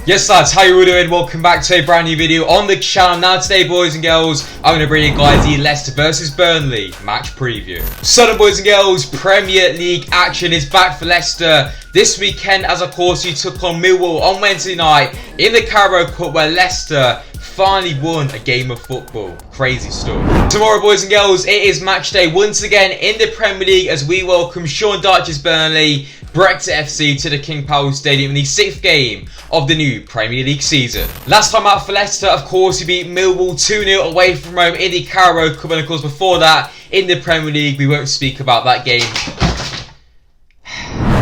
Yes lads, how you all doing? Welcome back to a brand new video on the channel. Now today, boys and girls, I'm going to bring you guys the Leicester versus Burnley match preview. So then, boys and girls, Premier League action is back for Leicester this weekend, as of course you took on Millwall on Wednesday night in the Carabao Cup, where Leicester finally won a game of football. Crazy stuff. Tomorrow, boys and girls, it is match day once again in the Premier League as we welcome Sean Dyche's Burnley, Brighton FC to the King Power Stadium in the 6th game of the new Premier League season. Last time out for Leicester, of course, we beat Millwall 2-0 away from home in the Carabao Cup, and of course before that in the Premier League. We won't speak about that game.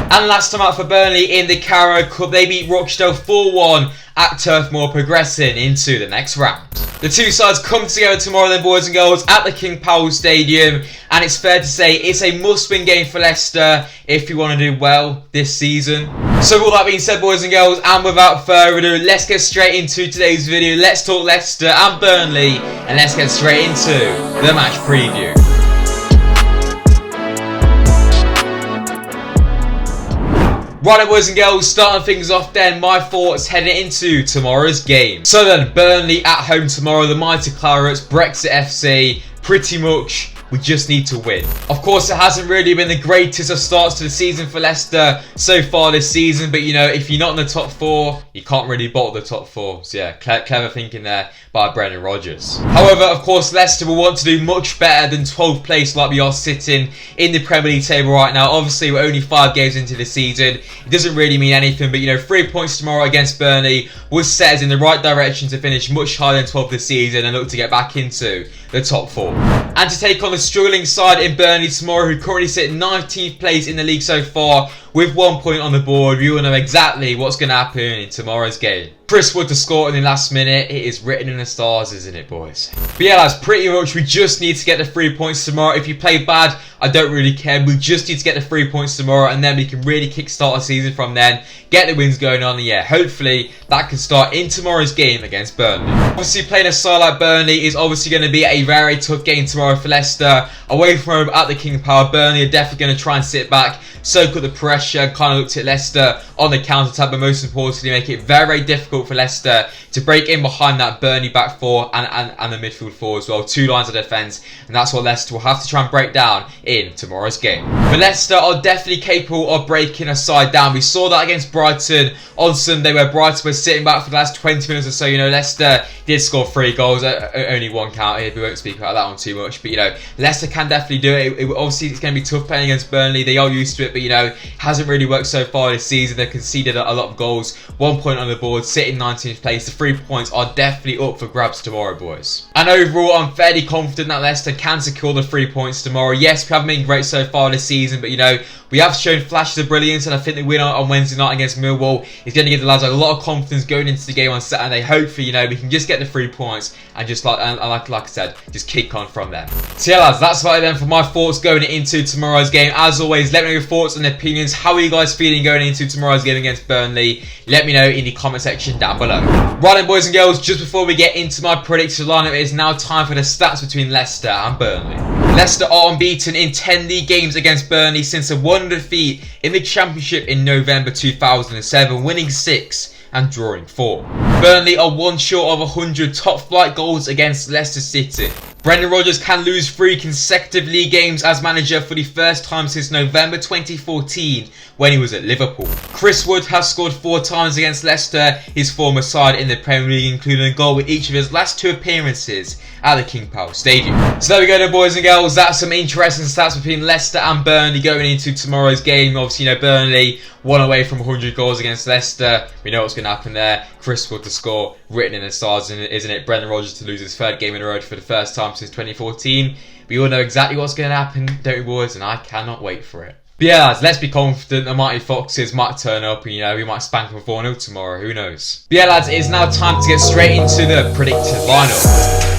And last time out for Burnley in the Carabao Cup, they beat Rochdale 4-1 at Turf Moor, progressing into the next round. The two sides come together tomorrow then, boys and girls, at the King Power Stadium, and it's fair to say it's a must-win game for Leicester if you want to do well this season. So with all that being said, boys and girls, and without further ado, let's get straight into today's video. Let's talk Leicester and Burnley, and let's get straight into the match preview. Right then, boys and girls, starting things off then, my thoughts heading into tomorrow's game. So then, Burnley at home tomorrow, the mighty Clarets, Brexit FC, pretty much we just need to win. Of course, it hasn't really been the greatest of starts to the season for Leicester so far this season, but you know, if you're not in the top 4, you can't really bottle the top 4. So yeah, clever thinking there by Brendan Rodgers. However, of course, Leicester will want to do much better than 12th place like we are sitting in the Premier League table right now. Obviously, we're only 5 games into the season. It doesn't really mean anything, but you know, 3 points tomorrow against Burnley will set us in the right direction to finish much higher than 12th this season and look to get back into the top 4. And to take on the struggling side in Burnley tomorrow, who currently sit 19th place in the league so far with 1 point on the board, you will know exactly what's going to happen in tomorrow's game. Chris Wood to score in the last minute. It is written in the stars, isn't it, boys? But yeah, lads, pretty much we just need to get the 3 points tomorrow. If you play bad, I don't really care. We just need to get the 3 points tomorrow, and then we can really kickstart our season from then. Get the wins going on, and yeah, hopefully that can start in tomorrow's game against Burnley. Obviously, playing a side like Burnley is obviously going to be a very tough game tomorrow for Leicester. Away from home at the King Power, Burnley are definitely going to try and sit back, soak up the pressure, kind of look to Leicester on the counter-attack, but most importantly, make it very, very difficult for Leicester to break in behind that Burnley back 4 and the midfield 4 as well. 2 lines of defence, and that's what Leicester will have to try and break down in tomorrow's game. But Leicester are definitely capable of breaking a side down. We saw that against Brighton on Sunday, where Brighton was sitting back for the last 20 minutes or so. You know, Leicester did score 3 goals, only 1 counted. We won't speak about that one too much, but you know, Leicester can definitely do it. Obviously, it's going to be tough playing against Burnley. They are used to it, but you know, it hasn't really worked so far this season. They've conceded a lot of goals, 1 point on the board, sitting 19th place. The 3 points are definitely up for grabs tomorrow, boys. And overall, I'm fairly confident that Leicester can secure the 3 points tomorrow. Yes, we haven't been great so far this season, but you know, we have shown flashes of brilliance, and I think the win on Wednesday night against Millwall is going to give the lads a lot of confidence going into the game on Saturday. Hopefully, you know, we can just get the 3 points and just like I said, just kick on from there. So yeah, lads, that's about it then for my thoughts going into tomorrow's game. As always, let me know your thoughts and opinions. How are you guys feeling going into tomorrow's game against Burnley? Let me know in the comment section down below. Right then, boys and girls, just before we get into my predicted lineup, it is now time for the stats between Leicester and Burnley. Leicester are unbeaten in 10 league games against Burnley since a 1 defeat in the Championship in November 2007, winning 6 and drawing 4. Burnley are 1 short of 100 top flight goals against Leicester City. Brendan Rodgers can lose 3 consecutive league games as manager for the first time since November 2014 when he was at Liverpool. Chris Wood has scored 4 times against Leicester, his former side in the Premier League, including a goal with each of his last 2 appearances at the King Power Stadium. So there we go then, boys and girls. That's some interesting stats between Leicester and Burnley going into tomorrow's game. Obviously, you know, Burnley 1 away from 100 goals against Leicester. We know what's going to happen there. Chris Wood to score, written in the stars, isn't it? Brendan Rodgers to lose his 3rd game in a row for the first time since 2014. We all know exactly what's going to happen, don't we, boys? And I cannot wait for it. But yeah, lads, let's be confident the Mighty Foxes might turn up and, you know, we might spank them 4-0 tomorrow. Who knows? But yeah, lads, it is now time to get straight into the predicted lineup.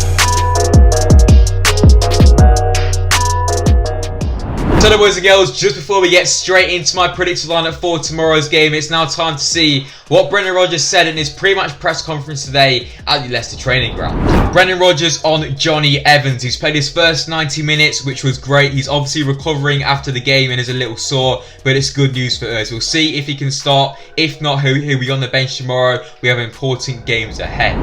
So So then, boys and girls, just before we get straight into my predicted lineup for tomorrow's game, it's now time to see what Brendan Rodgers said in his pre-match press conference today at the Leicester training ground. Brendan Rodgers on Johnny Evans. He's played his first 90 minutes, which was great. He's obviously recovering after the game and is a little sore, but it's good news for us. We'll see if he can start. If not, he'll be on the bench tomorrow. We have important games ahead.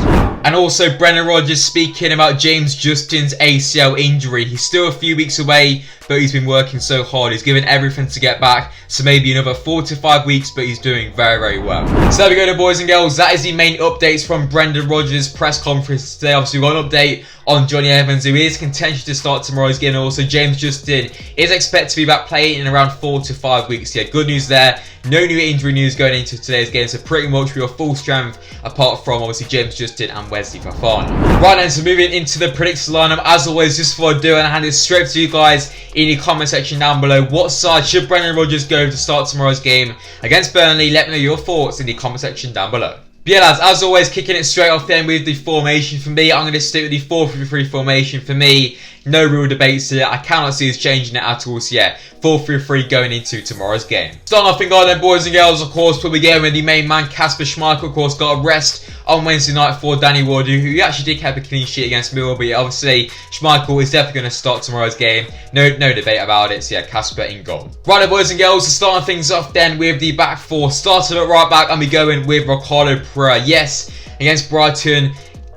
And also, Brendan Rodgers speaking about James Justin's ACL injury. He's still a few weeks away, but he's been working so hard. He's given everything to get back, so maybe another 4 to 5 weeks, but he's doing very, very well. So there we go, boys and girls. That is the main updates from Brendan Rodgers' press conference today. Obviously, we've got an update on Johnny Evans, who is contention to start tomorrow's game. And also, James Justin is expected to be back playing in around 4 to 5 weeks. Yeah, good news there. No new injury news going into today's game, so pretty much we are full strength, apart from obviously James Justin and Wesley Fofana. Right then, so moving into the predicted lineup, as always, just before I do, and I hand it straight to you guys in the comment section down below. What side should Brendan Rodgers go to start tomorrow's game against Burnley? Let me know your thoughts in the comment section down below. But yeah, lads, as always, kicking it straight off then with the formation. For me, I'm going to stick with the 4-3-3 formation. For me, no real debates here. I cannot see us changing it at all. So yeah, 4-3-3 going into tomorrow's game. Starting off in guard then, boys and girls, of course, we'll be going with the main man, Kasper Schmeichel. Of course, got a rest on Wednesday night for Danny Ward, who actually did keep a clean sheet against Millwall. But yeah, obviously, Schmeichel is definitely going to start tomorrow's game. No debate about it. So yeah, Kasper in goal. Right then, boys and girls, so starting things off then with the back four. Starting at right back, and we going with Ricardo Pereira. Yes, against Brighton,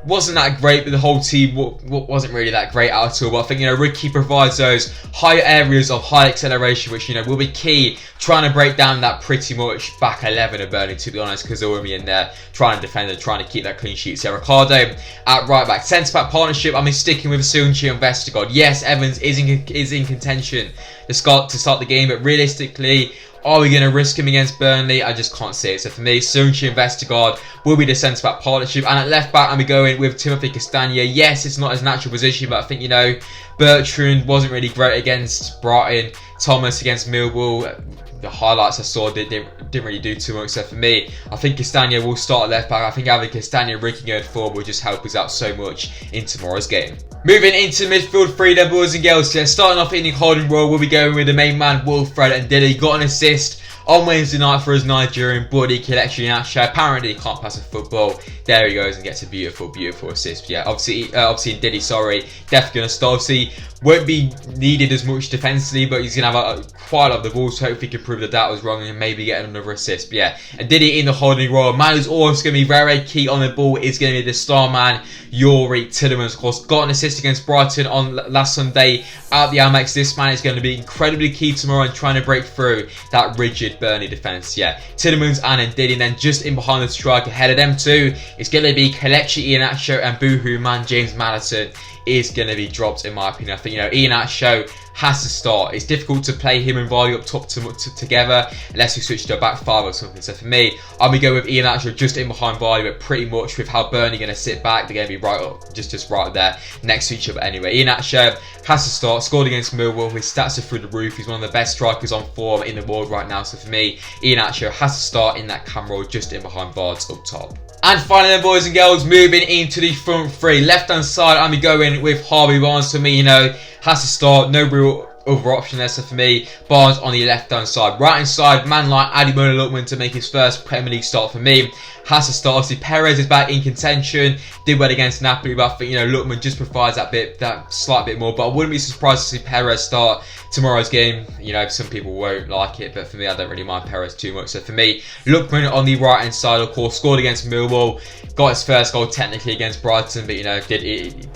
wasn't that great, but the whole team wasn't really that great at all. But I think, Ricky provides those higher areas of high acceleration, which, will be key trying to break down that pretty much back 11 of Burnley, to be honest, because they're already in there trying to defend and trying to keep that clean sheet. So Ricardo at right back. Centre back partnership, I'm sticking with Sunchi and Vestergaard. Yes, Evans is in contention to start the game, but realistically, are we going to risk him against Burnley? I just can't see it. So for me, Sunchi and Vestergaard will be the centre-back partnership. And at left-back, I'm going with Timothy Castagna. Yes, it's not his natural position, but I think, Bertrand wasn't really great against Brighton. Thomas against Millwall. The highlights I saw didn't really do too much. So for me, I think Castagna will start at left back. I think having Castagna and Ricky going forward will just help us out so much in tomorrow's game. Moving into midfield three then, boys and girls. So starting off in the holding role, we'll be going with the main man, Wilfred Ndidi. Got an assist on Wednesday night for his Nigerian buddy, Kelechi Iheancho. Apparently he can't pass a football. There he goes and gets a beautiful, beautiful assist. But yeah, obviously Ndidi, definitely going to start. Obviously, won't be needed as much defensively, but he's going to have quite a lot of the balls. So hopefully he can prove that was wrong and maybe get another assist. But yeah, Ndidi in the holding role. Man who's also going to be very, very key on the ball is going to be the star man, Yuri Tielemans. Of course, got an assist against Brighton on last Sunday at the Amex. This man is going to be incredibly key tomorrow in trying to break through that rigid Burnley defence. Yeah, Tielemans and Ndidi, and then just in behind the striker, ahead of them two, it's going to be Kelechi Iheancho and Boohoo man James Maddison is going to be dropped, in my opinion. I think, Iheancho has to start. It's difficult to play him and Vardy up top together unless you switch to a back five or something. So for me, I'm going to go with Iheancho just in behind Vardy, but pretty much with how Burnley are going to sit back, they're going to be right up, just right there next to each other anyway. Iheancho has to start. Scored against Millwall. His stats are through the roof. He's one of the best strikers on form in the world right now. So for me, Iheancho has to start in that cam role just in behind Vardy up top. And finally then, boys and girls, moving into the front three. Left hand side, I'm going with Harvey Barnes. For me, has to start. No real other option there. So for me, Barnes on the left hand side. Right hand side, man like Ademola Lookman to make his first Premier League start for me. Has to start. Obviously, Perez is back in contention. Did well against Napoli, but I think, Lookman just provides that slight bit more. But I wouldn't be surprised to see Perez start tomorrow's game. Some people won't like it, but for me, I don't really mind Perez too much. So for me, Lookman on the right hand side, of course, scored against Millwall. Got his first goal technically against Brighton, but it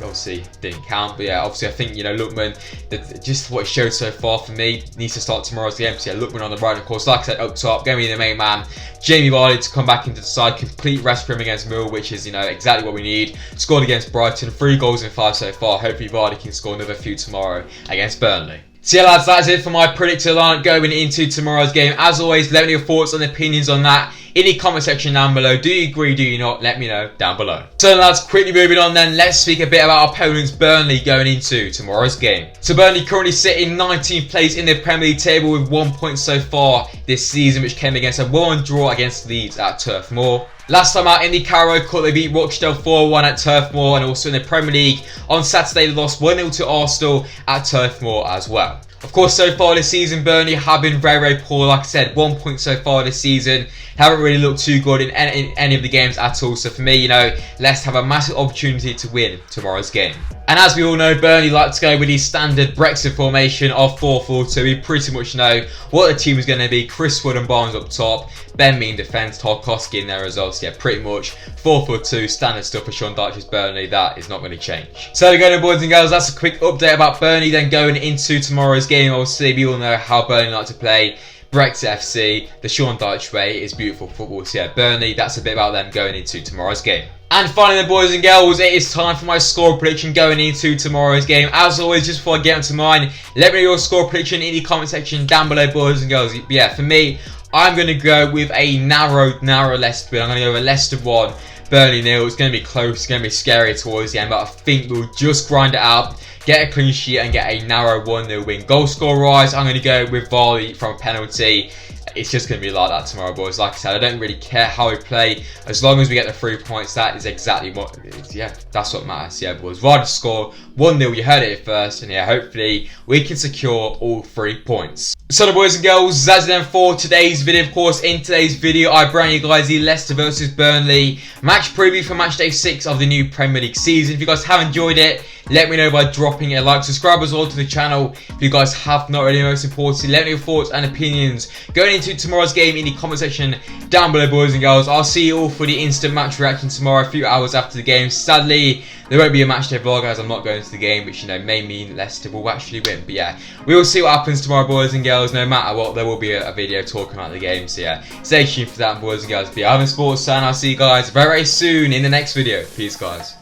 obviously didn't count. But yeah, obviously I think Lookman, just what he showed so far for me, needs to start tomorrow's game. So yeah, Lookman on the right, of course, like I said, up top, going to be the main man, Jamie Vardy to come back into the side. Complete rest for him against Millwall, which is exactly what we need. Scored against Brighton, 3 goals in 5 so far. Hopefully Vardy can score another few tomorrow against Burnley. So yeah, lads, that's it for my predicted lineup going into tomorrow's game. As always, let me know your thoughts and opinions on that in the comment section down below. Do you agree, do you not? Let me know down below. So lads, quickly moving on then, let's speak a bit about our opponents Burnley going into tomorrow's game. So Burnley currently sit in 19th place in the Premier League table with 1 point so far this season, which came against a 1-1 draw against Leeds at Turf Moor. Last time out in the Carabao Cup, they beat Rochdale 4-1 at Turf Moor, and also in the Premier League on Saturday they lost 1-0 to Arsenal at Turf Moor as well. Of course, so far this season, Burnley have been very, very poor. Like I said, 1 point so far this season. Haven't really looked too good in any of the games at all. So for me, you know, Leicester have a massive opportunity to win tomorrow's game. And as we all know, Burnley like to go with the standard Brexit formation of 4-4-2. We pretty much know what the team is going to be. Chris Wood and Barnes up top. Ben Mee in defence, Tarkowski in there as well. So yeah, pretty much 4-4-2, standard stuff for Sean Dyche's Burnley. That is not going to change. So there you go, boys and girls. That's a quick update about Burnley. Then going into tomorrow's game, obviously we all know how Burnley like to play. Brexit FC, the Sean Dyche way, is beautiful football. So yeah, Burnley, that's a bit about them going into tomorrow's game. And finally then, boys and girls, it is time for my score prediction going into tomorrow's game. As always, just before I get onto mine, let me know your score prediction in the comment section down below, boys and girls. But yeah, for me, I'm going to go with a narrow Leicester win. I'm going to go with a Leicester 1, Burnley 0. It's going to be close, it's going to be scary towards the end, but I think we'll just grind it out, get a clean sheet and get a narrow 1-0 win. Goal score wise, I'm going to go with Varley from a penalty. It's just going to be like that tomorrow, boys. Like I said, I don't really care how we play. As long as we get the 3 points, that is exactly what it is. Yeah, that's what matters. Yeah, boys. Varley score 1-0. You heard it first. And yeah, hopefully we can secure all 3 points. So the boys and girls, that's it then for today's video. Of course, in today's video, I bring you guys the Leicester versus Burnley match preview for match day 6 of the new Premier League season. If you guys have enjoyed it, let me know by dropping a like. Subscribe as well to the channel if you guys have not already. Most importantly, let me know your thoughts and opinions going into tomorrow's game in the comment section down below, boys and girls. I'll see you all for the instant match reaction tomorrow, a few hours after the game. Sadly, there won't be a match day vlog as I'm not going to the game, which, you know, may mean Leicester will actually win. But yeah, we will see what happens tomorrow, boys and girls. No matter what, there will be a video talking about the game. So yeah, stay tuned for that, boys and girls. But yeah, I'm SPORTSA, and I'll see you guys very, very soon in the next video. Peace, guys.